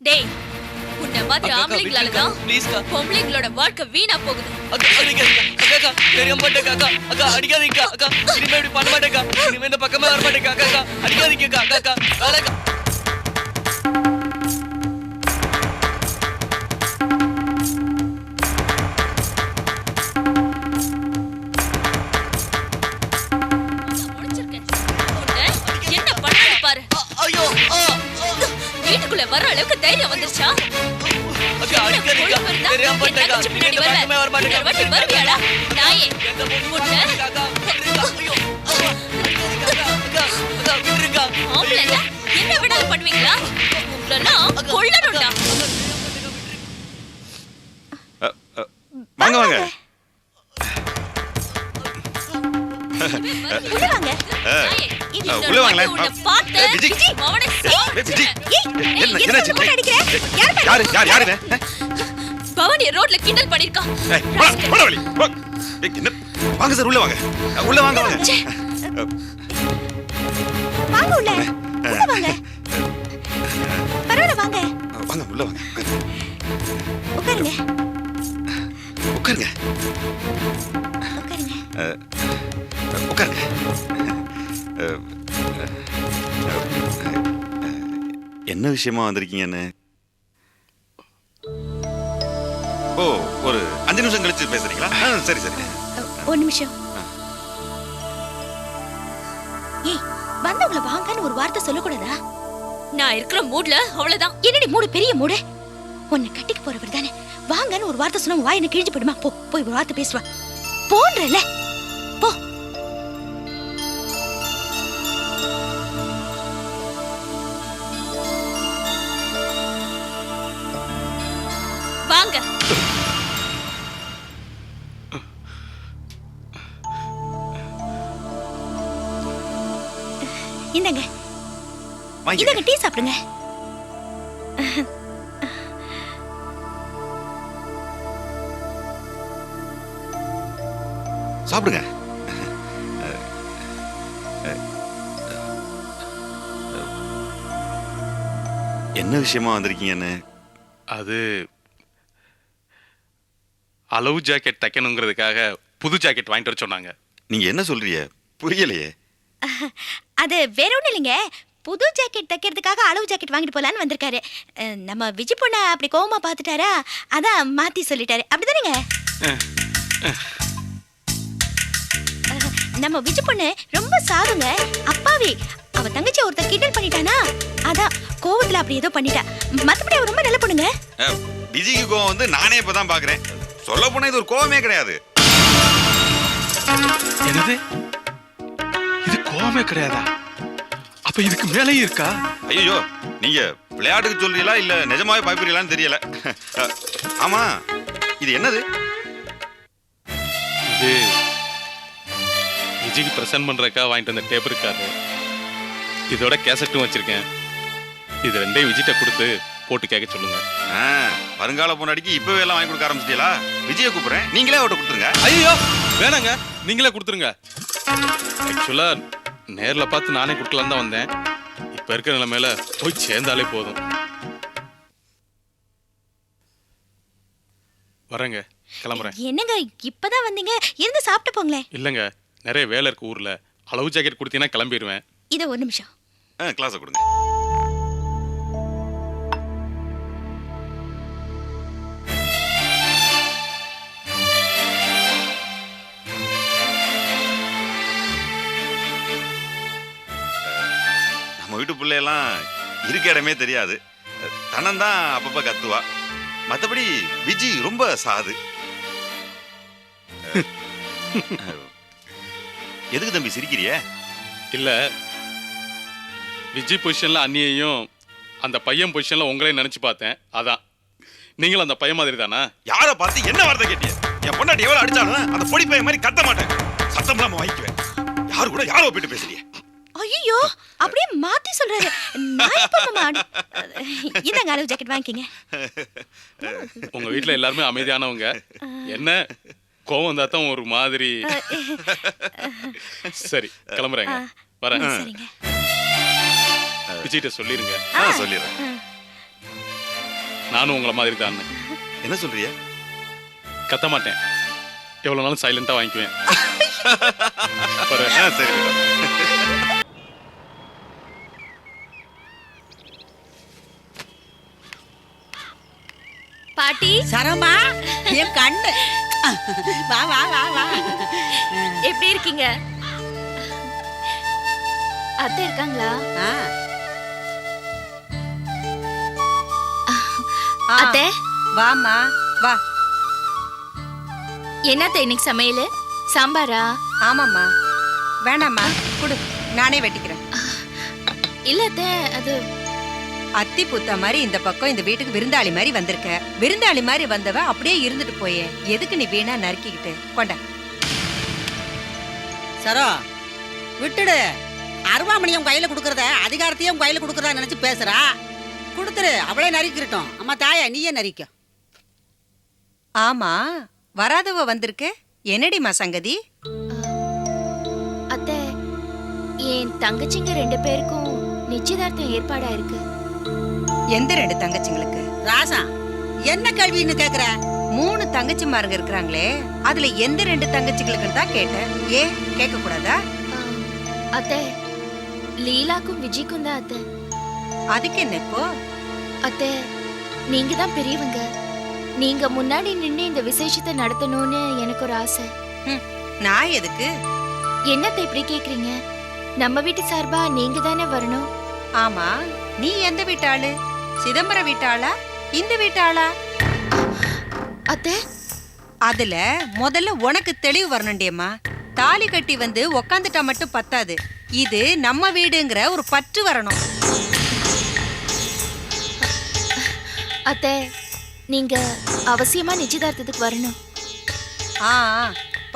டேய் உன்ன மாதிரி ஆம்பளைங்களால தான் பொம்பளைங்களோட வாழ்க்கை வீணா போகுது. அக்கா தெரியாம மாட்டேங்க அக்கா. அக்கா அடிக்காதீங்க அக்கா. இனிமே இப்படி பண்ண மாட்டேங்க. இனிமே இந்த பக்கமே வர மாட்டேங்க அக்கா. அக்கா அடிக்காதீங்க அக்கா. அக்கா அக்கா வீட்டுக்குள்ள வர அளவுக்கு தைரியம் வந்துருச்சா? என்ன விடாது பண்ணுவீங்களா? கொள்ளணும்டா. வாங்க வாங்க உள்ள வாங்க. பவனி ரோட்ல கிண்டல் பண்ணிருக்கா. வாங்க சார் உள்ள வாங்க. உள்ள வாங்க வாங்க. வாங்க உள்ள. உள்ள வாங்க. பரவாயில்லை வாங்க. வாங்க உள்ள வாங்க. உட்காருங்க. உட்காருங்க. உட்காருங்க. என்ன விஷயமா வந்திருக்கீங்கன்னு? ஓ ஒரு 5 நிமிஷம் கழிச்சு பேசுறீங்களா? சரி சரி. ஒரு நிமிஷம். ஏய் வந்தவங்கள வாங்கன்னு ஒரு வார்த்தை சொல்லக்கூடாதா? நான் இருக்கிற மூட்ல அவ்வளவுதான். என்னடி மூடு பெரிய மூடு? உன்னை கட்டிக்கு போறவர் தானே வாங்கன்னு ஒரு வார்த்தை சொன்னா வாய் என்ன கிழிஞ்சு போடுமா? போ போய் ஒரு வார்த்தை பேசுவா போன்றல. போ. வாங்க. இந்தங்க. இந்தங்க டீ சாப்பிடுங்க. சாப்பிடுங்க. என்ன விஷயமா வந்திருக்கீங்கன்னு? அது அளவு ஜாக்கெட் தைக்கணுங்கிறதுக்காக புது ஜாக்கெட் வாங்கிட்டு வர சொன்னாங்க. நீங்க என்ன சொல்றீங்க? புரியலையே. அது வேற ஒண்ணும் இல்லைங்க. புது ஜாக்கெட் தைக்கிறதுக்காக அளவு ஜாக்கெட் வாங்கிட்டு போலான்னு வந்திருக்காரு. நம்ம விஜி பொண்ண அப்படி கோவமா பார்த்துட்டாரா, அதான் மாத்தி சொல்லிட்டாரு. அப்படிதானேங்க? நம்ம விஜி பொண்ணு ரொம்ப சாதுங்க, அப்பாவி. அவ தங்கச்சி ஒருத்தர் கிண்டல் பண்ணிட்டானா, அதான் கோவத்துல அப்படி ஏதோ பண்ணிட்டா. மத்தபடி அவ ரொம்ப நல்ல பொண்ணுங்க. விஜிக்கு கோவம் வந்து நானே இப்பதான் பாக்குறேன். சொல்ல போனா இது ஒரு கோவமே கிடையாது. என்னது? இது கோவமே கிடையாதா? அப்ப இதுக்கு மேலேயும் இருக்கா? ஐயோ நீங்க விளையாட்டுக்கு சொல்றீங்களா இல்ல நிஜமாவே பயப்படுறீங்களான்னு தெரியல. ஆமா இது என்னது? இது விஜய்க்கு பிரசன்ட் பண்றதுக்காக வாங்கிட்டு வந்த டேப் இருக்காரு. இதோட கேசட்டும் வச்சிருக்கேன். இது ரெண்டையும் விஜய்ட்ட கொடுத்து போட்டு கேட்க சொல்லுங்க. வருங்கால பொண்ணாடிக்கு இப்பவே எல்லாம் வாங்கி கொடுக்க ஆரம்பிச்சிட்டீங்களா? விஜயை கூப்பிடுறேன், நீங்களே அவட்ட கொடுத்துருங்க. ஐயோ வேணாங்க, நீங்களே கொடுத்துருங்க. ஆக்சுவலா நேர்ல பார்த்து நானே கொடுக்கலான்னு தான் வந்தேன். இப்ப இருக்கிற நிலைமையில போய் சேர்ந்தாலே போதும். வரேங்க, கிளம்புறேன். என்னங்க இப்பதான் வந்தீங்க? இருந்து சாப்பிட்டு போங்களேன். இல்லங்க, நிறைய வேலை இருக்கு ஊர்ல. அளவு ஜாக்கெட் கொடுத்தீங்கன்னா கிளம்பிடுவேன். இத ஒரு நிமிஷம். கிளாஸை கொடுங்க. நம்ம வீட்டு பிள்ளையெல்லாம் இருக்க இடமே தெரியாது. தனந்தான் அப்பப்ப கத்துவா. மற்றபடி விஜி ரொம்ப சாது. எதுக்கு தம்பி சிரிக்கிறிய? இல்ல, விஜய் பொசிஷன்ல அண்ணியையும் அந்த பையன் பொசிஷன்ல உங்களையும் நினைச்சு பார்த்தேன். அதான். நீங்களும் அந்த பையன் மாதிரி தானா? யாரை பார்த்து என்ன வார்த்தை கேட்டிய? என் பொண்டாட்டி எவ்வளவு அடிச்சாலும் அந்த பொடி பையன் மாதிரி கத்த மாட்டேன். சத்தம் இல்லாம வாங்கிக்குவேன். யாரு கூட யாரோ போயிட்டு பேசுறிய? ஐயோ அப்படியே மாத்தி சொல்றாரு. நான் இப்ப இந்தங்க அளவு ஜாக்கெட் வாங்கிக்கங்க. உங்க வீட்டுல எல்லாருமே அமைதியானவங்க. என்ன கோவம் வந்தா தான் ஒரு மாதிரி. சரி கிளம்புறேங்க. வரேன். சரிங்க. விஜய்கிட்ட சொல்லிருங்க. சொல்லிடுறேன். நானும் உங்களை மாதிரி தான். என்ன சொல்றிய? கத்த மாட்டேன், எவ்வளவு நாளும் சைலண்டா வாங்கிக்குவேன். சரி. பாட்டி சரமா என் கண்ணு வா வா வா வா. எப்படி இருக்கீங்க? அத்தை இருக்காங்களா? ஆ. அத்தை வாம்மா வா. என்னத்த இன்னைக்கு சமையல்? சாம்பாரா? ஆமாம்மா. வேணாம்மா குடு, நானே வெட்டிக்கிறேன். இல்ல அத்தை, அது அத்தி புத்த மாதிரி இந்த பக்கம் இந்த வீட்டுக்கு விருந்தாளி மாதிரி வந்திருக்க. விருந்தாளி மாதிரி வந்தவ அப்படியே இருந்துட்டு போயே, எதுக்கு நீ வீணா நறுக்கிக்கிட்டு? கொண்ட சரோ விட்டுடு. அருவாமணியம் கையில குடுக்கறத அதிகாரத்தையும் கையில குடுக்கறதா நினைச்சு பேசுறா. கொடுத்துரு, அவளே நறுக்கிட்டோம். அம்மா தாயா நீயே நறுக்க. ஆமா, வராதவ வந்திருக்கு. என்னடிமா சங்கதி? அத்தை, என் தங்கச்சிங்க 2 பேருக்கும் நிச்சயதார்த்தம் ஏற்பாடா இருக்கு. எந்த 2 தங்கச்சிங்களுக்கு? ராசா என்ன கேள்வின்னு கேக்குற? 3 தங்கச்சிமாருங்க இருக்கிறாங்களே, அதுல எந்த 2 தங்கச்சிகளுக்கு தான் கேட்டேன். ஏன் கேட்க கூடாதா? அத்தை, லீலாக்கும் விஜய்க்கும் தான் அத்தை. அதுக்கு என்ன இப்போ? அத்தை, நீங்க தான் பெரியவங்க. நீங்க முன்னாடி நின்னு இந்த விசேஷத்தை நடத்தணும்னு எனக்கு ஒரு ஆசை. நான் எதுக்கு? என்னத்தை இப்படி கேக்குறீங்க? நம்ம வீட்டு சார்பா நீங்க தானே வரணும். ஆமா, நீ எந்த வீட்டாளு? சிதம்பரம் வீட்டாளா, இந்த வீட்டாளா? அத்தை, அதுல முதல்ல உனக்கு தெளிவு வரணுண்டியம்மா. தாலி கட்டி வந்து உக்காந்துட்டா மட்டும் பத்தாது. இது நம்ம வீடுங்கிற ஒரு பற்று வரணும். அத்தை, நீங்க அவசியமா நிச்சயதார்த்தத்துக்கு வரணும். ஆ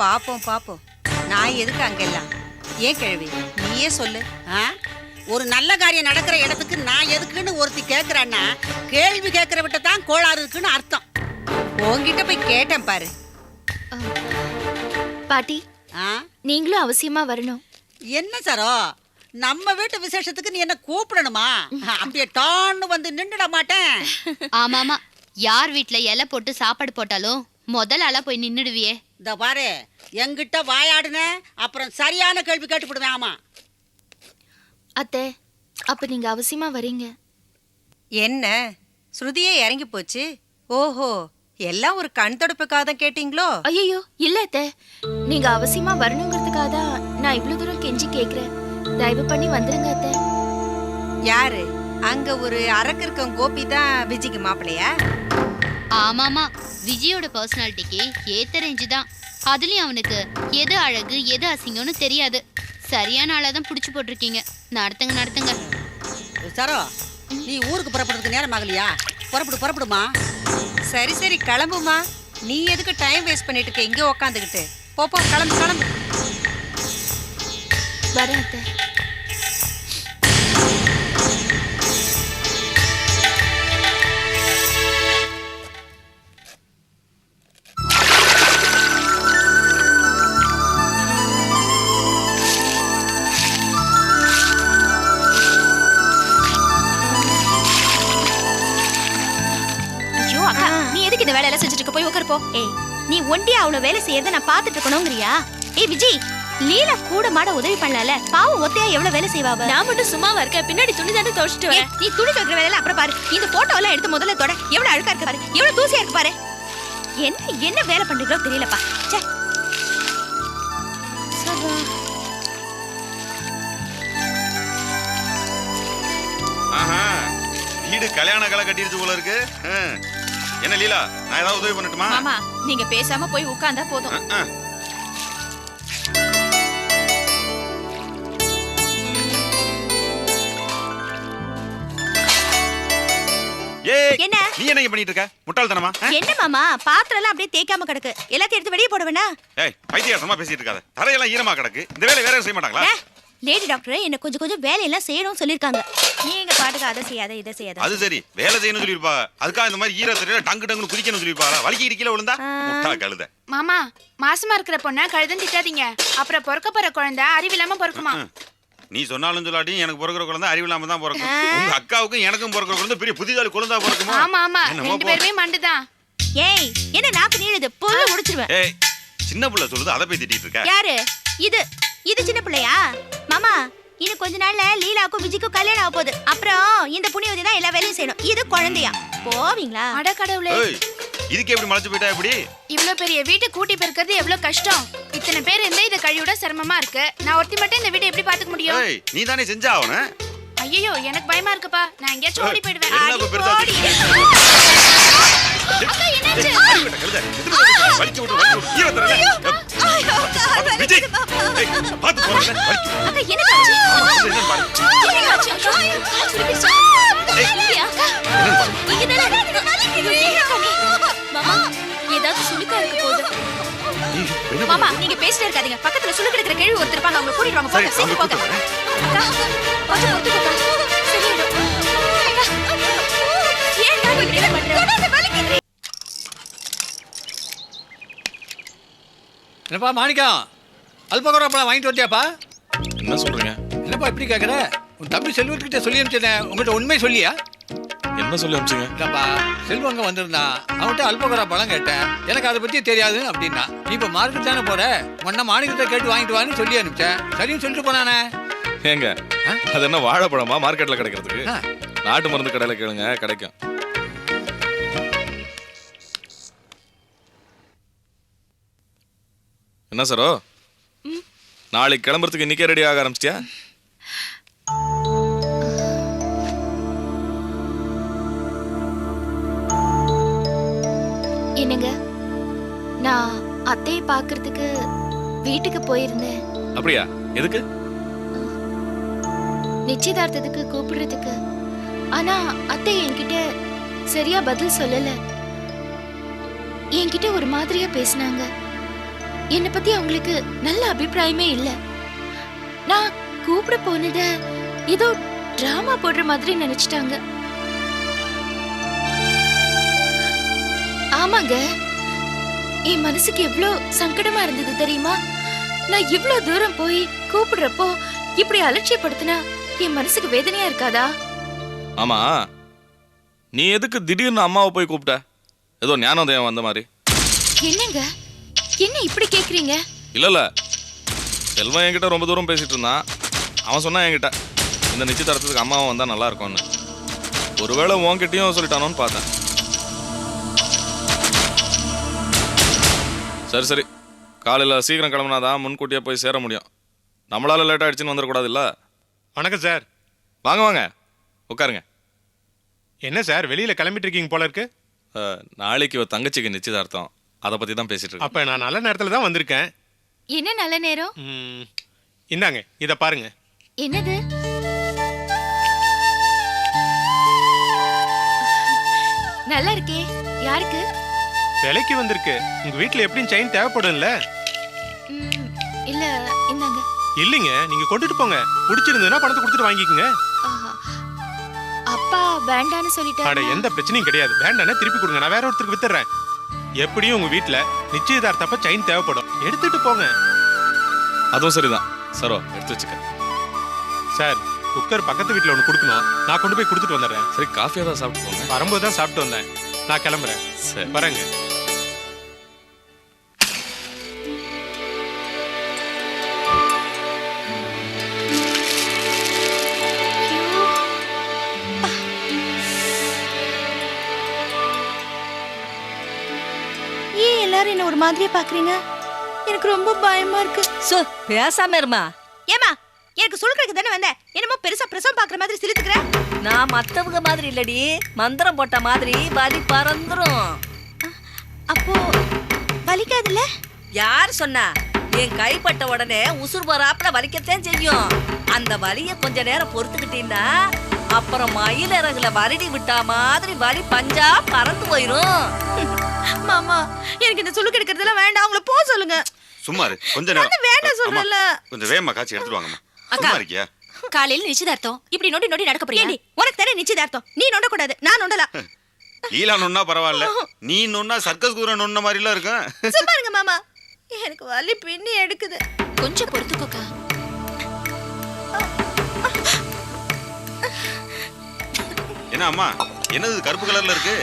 பாப்போம் பாப்போம். நான் எதுக்கு அங்கெல்லாம்? ஏன் கிழவி நீயே சொல்லு. ஒரு நல்ல காரியம் நடக்கிற இடத்துக்கு நான் எதுக்குன்னு ஒருத்தி கேக்குறான்னா, கேள்வி கேட்கிற விட்ட தான் கோளாறு இருக்குன்னு அர்த்தம். உன்கிட்ட போய் கேட்டேன் பாரு. பாட்டி, நீங்களும் அவசியமா வரணும். என்ன சரோ, நம்ம வீட்டு விசேஷத்துக்கு நீ என்ன கூப்பிடணுமா? அப்படியே டான்னு வந்து நின்னுட மாட்டேன். ஆமாமா, யார் வீட்ல இலை போட்டு சாப்பாடு போட்டாலும் முதல் ஆளா போய் நின்னுடுவியே. இந்த பாரு, என்கிட்ட வாயாடுன அப்புறம் சரியான கேள்வி கேட்டுப்படுவேன். ஆமா அத்தை, அப்ப நீங்க அவசியமா வரீங்க. என்ன ஸ்ருதியே இறங்கி போச்சு? ஓஹோ, எல்லாம் ஒரு கண் தொடப்புக்காக தான் கேட்டீங்களோ? ஐயோ இல்ல அத்தை, நீங்க அவசியமா வரணுங்கிறதுக்காக தான் நான் இவ்வளவு தூரம் கெஞ்சி கேக்குறேன். தயவு பண்ணி வந்துருங்க அத்தை. யாரு அங்க? ஒரு அரக்கு இருக்க கோபி தான் விஜய்க்கு மாப்பிள்ளையா? ஆமாமா, விஜயோட பர்சனாலிட்டிக்கு ஏத்த ரேஞ்சு தான். அதுலயும் அவனுக்கு எது அழகு எது அசிங்கம்னு தெரியாது. சரியான ஆளாதான் புடிச்சு போட்டிருக்கீங்க. நடத்துங்க நடத்துங்க. சரோ, நீ ஊருக்கு புறப்படுறதுக்கு நேரம் ஆகலையா? புறப்படுமா. சரி சரி கிளம்புமா. நீ எதுக்கு டைம் வேஸ்ட் பண்ணிட்டு இருக்க இங்கே உக்காந்துக்கிட்டு? போ கிளம்பு கிளம்பு. வரேன் அத்தை. இந்த வேலையெல்லாம் செஞ்சுட்டு இருக்க, போய் உட்காரு போ. ஏய், நீ ஒண்டியா அவள வேலை செய்யறத நான் பாத்துட்டு இருக்கணும்ங்கறியா? ஏய் விஜய், லீலா கூட மாட உதவி பண்ணல. பாவம் ஒத்தையா எவ்வளவு வேலை செய்வாவ. நான் மட்டும் சும்மாவா இருக்கேன்? பின்னாடி துணி தானே துவைச்சிட்டு வரேன். நீ துணி துவைக்கிற வேலையில அப்புறம் பாரு. இந்த போட்டோ எல்லாம் எடுத்து முதல்ல தொட. எவ்வளவு அழுக்கா இருக்கு பாரு, எவ்வளவு தூசியா இருக்கு பாரு. என்ன வேலை பண்றீங்களோ தெரியலப்பா. ச்சே. ஆஹா, வீடு கல்யாண கலை கட்டிருச்சு போல இருக்கு. என்ன லீலா, நான் ஏதாவது உதவி பண்ணட்டுமா? மாமா, நீங்க பேசாம போய் உட்கார்ந்தா போதும். என்ன நீ என்ன பண்ணிட்டு இருக்க? முட்டாள்தனமா? என்ன மாமா, பாத்திரம் எல்லாம் அப்படியே தேய்க்காம கிடக்கு. எல்லாத்தையும் எடுத்து வெளியே போட வேணா? ஏய், பைத்தியக்காரமா பேசிட்டு இருக்காத. தரையெல்லாம் ஈரமா கிடக்கு. இந்த வேலை வேற செய்ய மாட்டாங்களா? லேடி டாக்டர் என்ன கொஞ்சம் வேலையெல்லாம் செய்யணும்னு சொல்லிருக்காங்க. நீங்க பாட்டுக்கு அதை செய்யாத இதை செய்யாத. அது சரி, வேலை செய்யணும்னு சொல்லிருப்பா. அதுக்காக இந்த மாதிரி ஈர தரையில டங்கு டங்குன்னு குதிக்கணும்னு சொல்லிருப்பாளா? வலிக்கு கீழே விழுந்தா முட்டா கழுத. மாமா, மாசமா இருக்கிற பொண்ண கழுதன்னு திட்டாதீங்க. அப்புறம் பிறக்க போற குழந்தை அறிவில்லாம பிறக்குமா. நீ சொன்னாலும் சொல்லாட்டியும் எனக்கு பிறக்கிற குழந்தை அறிவில்லாம தான் பிறக்கும். உங்க அக்காவுக்கும் எனக்கும் பிறக்கிற குழந்தை பெரிய புதிதாலி குழந்தை பிறக்குமா? ஆமா ஆமா என்னமோ ரெண்டு போ. பேருமே மண்டுதான். ஏய் என்ன நாக்கு நீளுது பொண்ணு முடிச்சிருவேன். ஏய் சின்ன புள்ள சொல்லுது அதை போய் திட்டிட்டு இருக்க. யாரு இது? இது சின்ன பிள்ளையா? மாமா இன்னும் கொஞ்ச நாள்ல லீலாக்கும் விஜிக்கும் கல்யாணம் ஆக போகுது. அப்புறம் இந்த புண்ணியவதி தான் எல்லா வேலையும் செய்யணும். இது குழந்தையா? போவீங்களா? அட கடவுளே, ஏய் இதுக்கு எப்படி மலைச்சு போயிட்டா எப்படி? இவ்ளோ பெரிய வீட்டை கூட்டி பெருக்கிறது எவ்வளவு கஷ்டம். இத்தனை பேர் இருந்தா இதை கழிவிட சிரமமா இருக்கு. நான் ஒருத்தி மட்டும் இந்த வீட்டை எப்படி பாத்துக்க முடியும்? ஏய் நீ தானே செஞ்சாவணும். ஐயோ எனக்கு பயமா இருக்குப்பா. நான் எங்கேயாச்சும் ஓடி போயிடுவேன். என்ன அடி, இப்ப பெருசா ஓடி. அக்கா, என்னாச்சு? வலிக்கு விட்டு ஈர தரல. விஜய் ஏய் பாத்து போறல வலிக்கு. அக்கா என்ன ஆச்சு? என்ன பாரு. என்ன ஆச்சு? ஐயோ, கால் சுருக்கிடுச்சு. இல்லையா, அக்கா? இங்கதானே இருக்கு. மாமா ஏதாவது சுளுக்கா இருக்க போகுது. மாமா நீங்க பேசிட்டே இருக்காதீங்க. பக்கத்துல சுளுக்கு இருக்கிற கேள்வி ஒருத்தர் இருப்பாங்க. அவங்க கூட்டிட்டு வாங்க. போங்க, சீக்கிரம் போங்க. அக்கா கொஞ்சம் பொறுத்துக்கோக்கா. சரியாயிடும். அக்கா, ஏன் நான் இப்படி எல்லாம் பண்றேன்? என்னப்பா மாணிக்கம், அல்பகோரா பழம் வாங்கிட்டு வந்தியாப்பா? என்ன சொல்றீங்க? என்னப்பா இப்படி கேட்குற? உன் தம்பி செல்வத்துக்கிட்ட சொல்லி அனுப்பிச்சேன். உங்கள்கிட்ட உண்மை சொல்லியா? என்ன சொல்லி அனுப்பிச்சிங்க? இல்லப்பா, செல்வங்க வந்திருந்தான். அவன்கிட்ட அல்பகோரா பழம் கேட்டேன். எனக்கு அதை பற்றி தெரியாது அப்படின்னா. நீ இப்போ மார்க்கெட் தானே போற, உன்ன மாணிக்கத்தை கேட்டு வாங்கிட்டு வான்னு சொல்லி அனுப்பிச்சேன். சரின்னு சொல்லிட்டு போனானே. ஏங்க அது என்ன வாழைப்பழமா மார்க்கெட்ல கிடைக்கிறதுக்கு? ஆ. நாட்டு மருந்து கடையில கேளுங்க, கிடைக்கும். என்ன சரோ, நாளைக்கு கிளம்புறதுக்கு இன்னைக்கே ரெடி ஆக ஆரம்பிச்சிட்டியா? என்னங்க, நான் அத்தையை பார்க்கறதுக்கு வீட்டுக்கு போயிருந்தேன். அப்படியா? எதுக்கு? நிச்சயதார்த்தத்துக்கு கூப்பிடுறதுக்கு. ஆனா அத்தை என்கிட்ட சரியா பதில் சொல்லல. என்கிட்ட ஒரு மாதிரியா பேசினாங்க. என்னை பத்தி அவங்களுக்கு நல்ல அபிப்பிராயமே இல்ல. நான் கூப்பிட போனத ஏதோ டிராமா போடுற மாதிரி நினைச்சிட்டாங்க. ஆமாங்க, என் மனசுக்கு எவ்வளோ சங்கடமா இருந்தது தெரியுமா? நான் இவ்வளோ தூரம் போய் கூப்பிடுறப்போ இப்படி அலட்சியப்படுத்தினா என் மனசுக்கு வேதனையா இருக்காதா? ஆமா, நீ எதுக்கு திடீர்னு அம்மாவை போய் கூப்பிட்ட? ஏதோ ஞானோதயம் வந்த மாதிரி. என்னங்க, என்ன இப்படி கேக்குறீங்க? இல்ல செல்வன் என்கிட்ட ரொம்ப தூரம் பேசிட்டு இருந்தான். அவன் சொன்னான் என்கிட்ட, இந்த நிச்சயதார்த்தத்துக்கு அம்மாவும் வந்தா நல்லா இருக்கும்னு. ஒருவேளை உன்கிட்டயும் சொல்லிட்டானோன்னு பார்த்தேன். சரி சரி, காலையில் சீக்கிரம் கிளம்புனாதான் முன்கூட்டியே போய் சேர முடியும். நம்மளால லேட் ஆயிடுச்சுன்னு வந்துடக்கூடாது இல்லை? வணக்கம் சார். வாங்க வாங்க உட்காருங்க. என்ன சார் வெளியில கிளம்பிட்டு இருக்கீங்க போல இருக்கு? நாளைக்கு ஒரு தங்கச்சிக்கு நிச்சயதார்த்தம், அதை பற்றி தான் பேசிட்டு இருக்கேன். அப்ப நான் நல்ல நேரத்துல தான் வந்திருக்கேன். என்ன நல்ல நேரம்? இந்தாங்க இத பாருங்க. என்னது? நல்லா இருக்கே. யாருக்கு? விலைக்கு வந்திருக்கு. உங்க வீட்ல எப்படியும் செயின் தேவைப்படும்ல? இல்ல, இந்தாங்க. இல்லைங்க, நீங்க கொண்டுட்டு போங்க. பிடிச்சிருந்ததுன்னா பணத்தை கொடுத்துட்டு வாங்கிக்கோங்க. ஆஹா. அப்பா வேண்டான்னு அட சொல்லிட்டாரு. எந்த பிரச்சனையும் கிடையாது. வேண்டானே திருப்பி கொடுங்க, நான் வேற ஒருத்தருக்கு வித்துறேன். எப்படியும் உங்க வீட்ல நிச்சயதார்த்தப்ப செயின் தேவைப்படும், எடுத்துட்டு போங்க. அதுவும் சரிதான். சரோ எடுத்து வச்சுக்க. சார், குக்கர் பக்கத்து வீட்ல ஒன்று கொடுக்கணும். நான் கொண்டு போய் கொடுத்துட்டு வந்துடுறேன். சரி, காஃபியாக தான் சாப்பிட்டு போங்க. வரும்போது தான் சாப்பிட்டு வந்தேன். நான் கிளம்புறேன். சரி வரேங்க. ஏன் எல்லாரும் என்ன ஒரு மாதிரியே பாக்குறீங்க? எனக்கு ரொம்ப பயமா இருக்கு. பேசாம இருமா. ஏமா, எனக்கு சொல்றதுக்கு தானே வந்தேன். என்னமோ பெருசா பிரசவம் பாக்குற மாதிரி சிரித்துக்கிற. நான் மத்தவங்க மாதிரி இல்லடி, மந்திரம் போட்ட மாதிரி வலி பறந்துரும். அப்போ வலிக்காதுல்ல? யார் சொன்னா? என் கைப்பட்ட உடனே உசுர் வராப்புல வலிக்கத்தான் செய்யும். அந்த வலிய கொஞ்ச நேரம் பொறுத்துக்கிட்டீங்கன்னா அப்புறம் மயிலிறகுல வருடி விட்டா மாதிரி வலி பஞ்சா பறந்து போயிரும். மாமா, எனக்கு இந்த சுளுக்கு எடுக்கிறதெல்லாம் வேண்டாம். அவங்கள போ சொல்லுங்க. சும்மா இரு கொஞ்ச நேரம். வேண்டாம் சொல்றல. கொஞ்சம் வேகமா காய்ச்சி எடுத்துட்டு வாங்கம்மா. அக்கா. சும்மா இருக்கியா? காலையில நிச்சயதார்த்தம் இப்படி நோண்டி நோண்டி நடக்க போறியா? ஏண்டி, உனக்கு தானே நிச்சயதார்த்தம். நீ நொண்ட கூடாது, நான் நொண்டலாம். லீலா நொன்னா பரவாயில்ல, நீ நொன்னா சர்க்கஸ் குதிரை நொன்ன மாதிரி எல்லாம் இருக்கும். சும்மா இருங்க மாமா, எனக்கு வலி பின்னி எடுக்குது. கொஞ்சம் பொறுத்துக்கோக்கா. என்ன அம்மா, என்னது கருப்பு கலர்ல இருக்கு?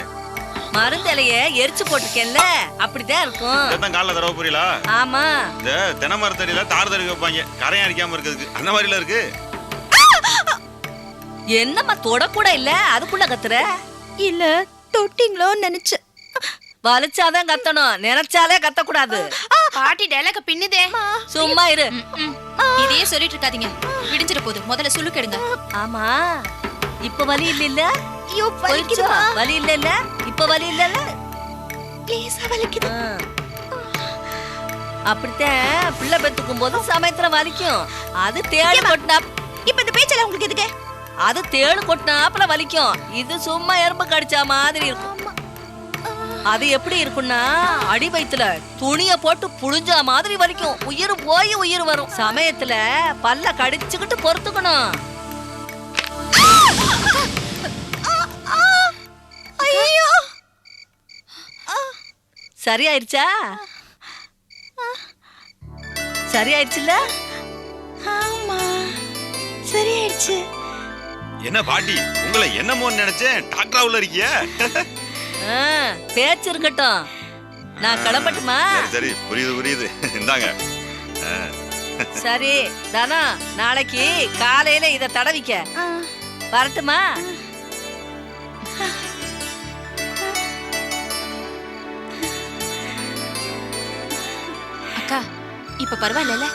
மருந்தலைய எரிச்சு போட்டுக்கேன்ல, அப்படிதான் இருக்கும். இதான் காலைல தடவை புரியலா? ஆமா. இந்த தென்னை மரத்தடியில தார் தடவி வைப்பாங்க, கரையான் அடிக்காம இருக்கிறதுக்கு. அந்த மாதிரில இருக்கு. என்னம்மா தொடக்கூட இல்ல, அதுக்குள்ள கத்துற? இல்ல தொட்டிங்களோன்னு நினைச்சேன். வலிச்சாதான் கத்தணும், நினைச்சாலே கத்தக்கூடாது. பாட்டி டைலாக பின்னுதே. சும்மா இரு. இதையே சொல்லிட்டு இருக்காதீங்க, விடிஞ்சிட போகுது. முதல்ல சுளுக்கெடுங்க. ஆமா, இப்ப வலி இல்ல? ஐயோ வலிக்குதுமா. வலி இல்ல? இப்ப வலி இல்ல? லேசா வலிக்குது. அப்படித்தான் பிள்ளை பெத்துக்கும் போது சமயத்துல வலிக்கும். அது தேடு கொட்டினா. இப்ப இந்த பேச்செல்லாம் உங்களுக்கு எதுக்கு? அது தேடு கொட்டினாப்புல வலிக்கும். இது சும்மா எறும்பு கடிச்சா மாதிரி இருக்கும். அது எப்படி இருக்கும்னா, அடி வயித்துல துணிய போட்டு புழிஞ்சா மாதிரி வலிக்கும். உயிர் போய் உயிர் வரும். சமயத்துல பல்ல கடிச்சுக்கிட்டு பொறுத்துக்கணும். ஐயோ சரியாயிருச்சா? சரியாயிருச்சுல்ல? ஆமா சரியாயிடுச்சு. என்ன பாட்டி, உங்களை என்னமோன்னு நினைச்சேன், டாக்டரா உள்ள இருக்கிய? பேச்சு இருக்கட்டும், நான் கிளம்பட்டுமா? சரி புரியுது. இந்தாங்க. சரி தானா, நாளைக்கு காலையில இத தடவிக்க. வரட்டுமா? அக்கா இப்ப பரவாயில்ல.